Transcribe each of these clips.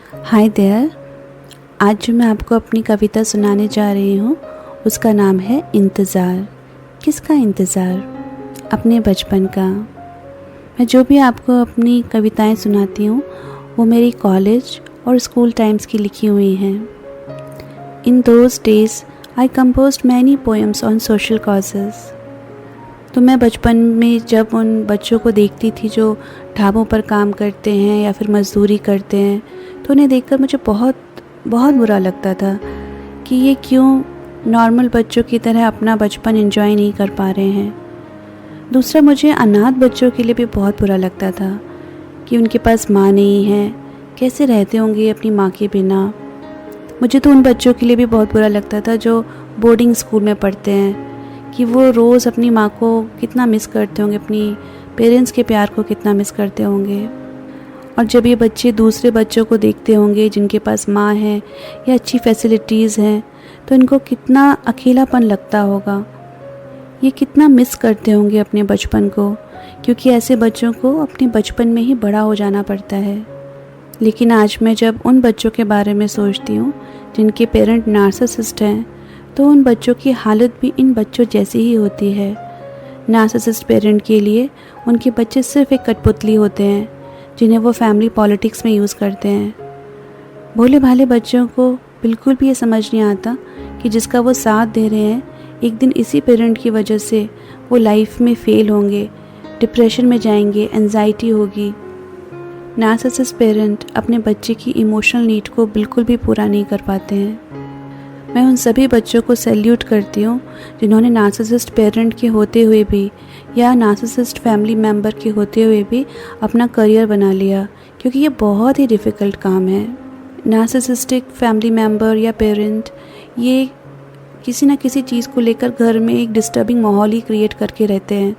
Hi there. आज जो मैं आपको अपनी कविता सुनाने जा रही हूँ उसका नाम है इंतज़ार। किसका इंतज़ार? अपने बचपन का। मैं जो भी आपको अपनी कविताएं सुनाती हूँ वो मेरी कॉलेज और स्कूल टाइम्स की लिखी हुई हैं। In those days I composed many poems on social causes. तो मैं बचपन में जब उन बच्चों को देखती थी जो ढाबों पर काम करते हैं या फिर मज़दूरी करते हैं, तो उन्हें देखकर मुझे बहुत बहुत बुरा लगता था कि ये क्यों नॉर्मल बच्चों की तरह अपना बचपन एंजॉय नहीं कर पा रहे हैं। दूसरा, मुझे अनाथ बच्चों के लिए भी बहुत बुरा लगता था कि उनके पास माँ नहीं है, कैसे रहते होंगे अपनी माँ के बिना। मुझे तो उन बच्चों के लिए भी बहुत बुरा लगता था जो बोर्डिंग स्कूल में पढ़ते हैं, कि वो रोज़ अपनी माँ को कितना मिस करते होंगे, अपनी पेरेंट्स के प्यार को कितना मिस करते होंगे। और जब ये बच्चे दूसरे बच्चों को देखते होंगे जिनके पास माँ है या अच्छी फैसिलिटीज़ हैं, तो इनको कितना अकेलापन लगता होगा, ये कितना मिस करते होंगे अपने बचपन को, क्योंकि ऐसे बच्चों को अपने बचपन में ही बड़ा हो जाना पड़ता है। लेकिन आज मैं जब उन बच्चों के बारे में सोचती हूँ जिनके पेरेंट नार्सिसिस्ट हैं, तो उन बच्चों की हालत भी इन बच्चों जैसी ही होती है। नार्सिसिस्ट पेरेंट के लिए उनके बच्चे सिर्फ एक कठपुतली होते हैं जिन्हें वो फैमिली पॉलिटिक्स में यूज़ करते हैं। भोले भाले बच्चों को बिल्कुल भी ये समझ नहीं आता कि जिसका वो साथ दे रहे हैं, एक दिन इसी पेरेंट की वजह से वो लाइफ में फ़ेल होंगे, डिप्रेशन में जाएंगे, एंजाइटी होगी। नार्सिसिस्ट पेरेंट अपने बच्चे की इमोशनल नीड को बिल्कुल भी पूरा नहीं कर पाते हैं। मैं उन सभी बच्चों को सैल्यूट करती हूँ जिन्होंने नार्सिसिस्ट पेरेंट के होते हुए भी या नार्सिसिस्ट फैमिली मेम्बर के होते हुए भी अपना करियर बना लिया, क्योंकि ये बहुत ही डिफ़िकल्ट काम है। नार्सिसिस्टिक फैमिली मेम्बर या पेरेंट ये किसी न किसी चीज़ को लेकर घर में एक डिस्टर्बिंग माहौल ही क्रिएट करके रहते हैं।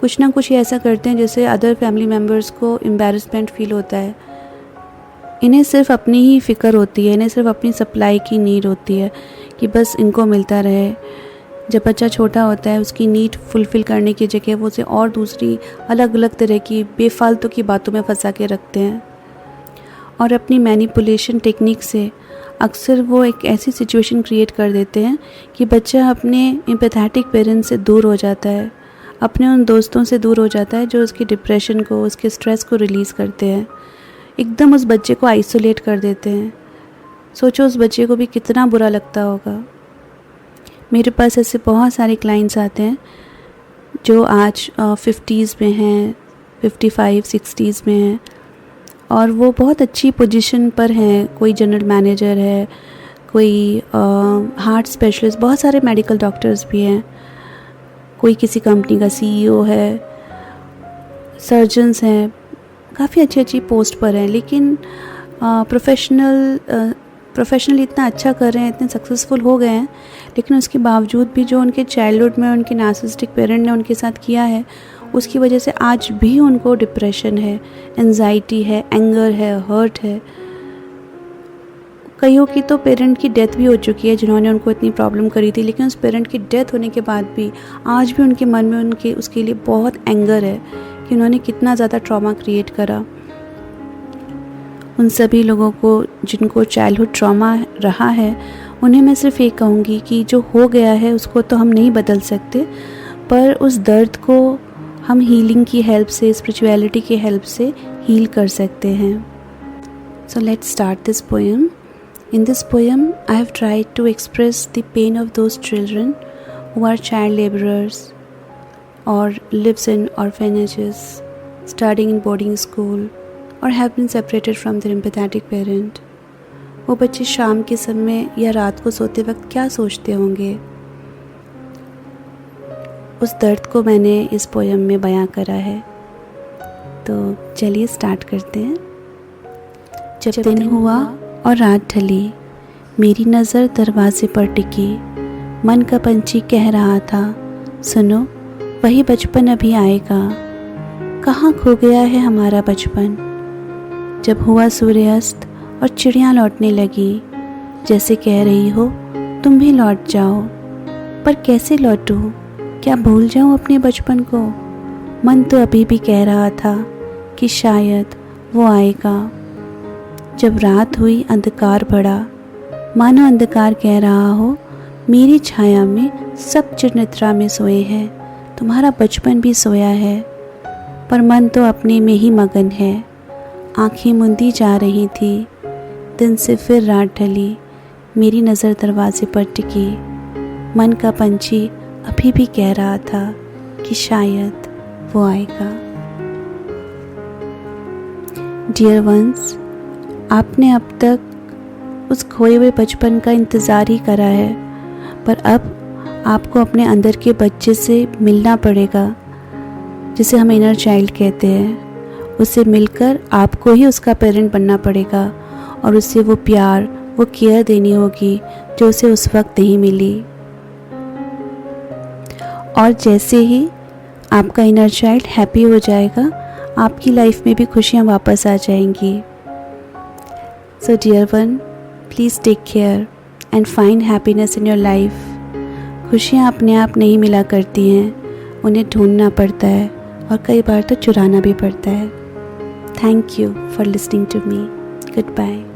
कुछ ना कुछ ऐसा करते हैं जैसे अदर फैमिली मेम्बर्स को एम्बैरेसमेंट फील होता है। इन्हें सिर्फ अपनी ही फ़िक्र होती है, इन्हें सिर्फ अपनी सप्लाई की नीड होती है कि बस इनको मिलता रहे। जब बच्चा छोटा होता है उसकी नीड फुलफ़िल करने की जगह वो उसे और दूसरी अलग अलग तरह की बेफालतू की बातों में फंसा के रखते हैं, और अपनी मैनिपुलेशन टेक्निक से अक्सर वो एक ऐसी सिचुएशन क्रिएट कर देते हैं कि बच्चा अपने एम्पैथेटिक पेरेंट्स से दूर हो जाता है, अपने उन दोस्तों से दूर हो जाता है जो उसकी डिप्रेशन को, उसके स्ट्रेस को रिलीज़ करते हैं, एकदम उस बच्चे को आइसोलेट कर देते हैं। सोचो उस बच्चे को भी कितना बुरा लगता होगा। मेरे पास ऐसे बहुत सारे क्लाइंट्स आते हैं जो आज 50s में हैं, 55, 60s में हैं, और वो बहुत अच्छी पोजीशन पर हैं। कोई जनरल मैनेजर है, कोई हार्ट स्पेशलिस्ट, बहुत सारे मेडिकल डॉक्टर्स भी हैं, कोई किसी कंपनी का CEO है, सर्जन्स हैं, काफ़ी अच्छी अच्छी पोस्ट पर हैं। लेकिन प्रोफेशनली इतना अच्छा कर रहे हैं, इतने सक्सेसफुल हो गए हैं, लेकिन उसके बावजूद भी जो उनके चाइल्डहुड में उनके नार्सिसिस्टिक पेरेंट ने उनके साथ किया है, उसकी वजह से आज भी उनको डिप्रेशन है, एंजाइटी है, एंगर है, हर्ट है। कईयों की तो पेरेंट की डेथ भी हो चुकी है जिन्होंने उनको इतनी प्रॉब्लम करी थी, लेकिन उस पेरेंट की डेथ होने के बाद भी आज भी उनके मन में उसके लिए बहुत एंगर है कि उन्होंने कितना ज़्यादा ट्रॉमा क्रिएट करा। उन सभी लोगों को जिनको चाइल्डहुड ट्रॉमा रहा है, उन्हें मैं सिर्फ ये कहूँगी कि जो हो गया है उसको तो हम नहीं बदल सकते, पर उस दर्द को हम हीलिंग की हेल्प से, स्पिरिचुअलिटी की हेल्प से हील कर सकते हैं। So let's start this poem. In this poem, I have tried to express the pain of those children who are child laborers or lives in orphanages, studying in boarding school, or have been separated from their empathetic parent. वो बच्चे शाम के समय या रात को सोते वक्त क्या सोचते होंगे, उस दर्द को मैंने इस पोएम में बयां करा है। तो चलिए स्टार्ट करते हैं। जब दिन हुआ और रात ढली, मेरी नज़र दरवाजे पर टिकी, मन का पंछी कह रहा था, सुनो वही बचपन अभी आएगा, कहाँ खो गया है हमारा बचपन। जब हुआ सूर्यास्त और चिड़ियाँ लौटने लगी, जैसे कह रही हो तुम भी लौट जाओ, पर कैसे लौटूं, क्या भूल जाऊं अपने बचपन को। मन तो अभी भी कह रहा था कि शायद वो आएगा। जब रात हुई अंधकार बढ़ा, मानो अंधकार कह रहा हो मेरी छाया में सब चिरनिद्रा में सोए हैं, तुम्हारा बचपन भी सोया है, पर मन तो अपने में ही मगन है। आंखें मुंदी जा रही थी, दिन से फिर रात ढली, मेरी नज़र दरवाजे पर टिकी। मन का पंछी अभी भी कह रहा था कि शायद वो आएगा। डियर वंस, आपने अब तक उस खोए हुए बचपन का इंतज़ार ही करा है, पर अब आपको अपने अंदर के बच्चे से मिलना पड़ेगा, जिसे हम इनर चाइल्ड कहते हैं। उससे मिलकर आपको ही उसका पेरेंट बनना पड़ेगा और उससे वो प्यार, वो केयर देनी होगी जो उसे उस वक्त नहीं मिली। और जैसे ही आपका इनर चाइल्ड हैप्पी हो जाएगा, आपकी लाइफ में भी खुशियाँ वापस आ जाएंगी। So dear one, please take care and find happiness in your life. खुशियाँ अपने आप नहीं मिला करती हैं, उन्हें ढूंढना पड़ता है और कई बार तो चुराना भी पड़ता है। Thank you for listening to me. Good bye.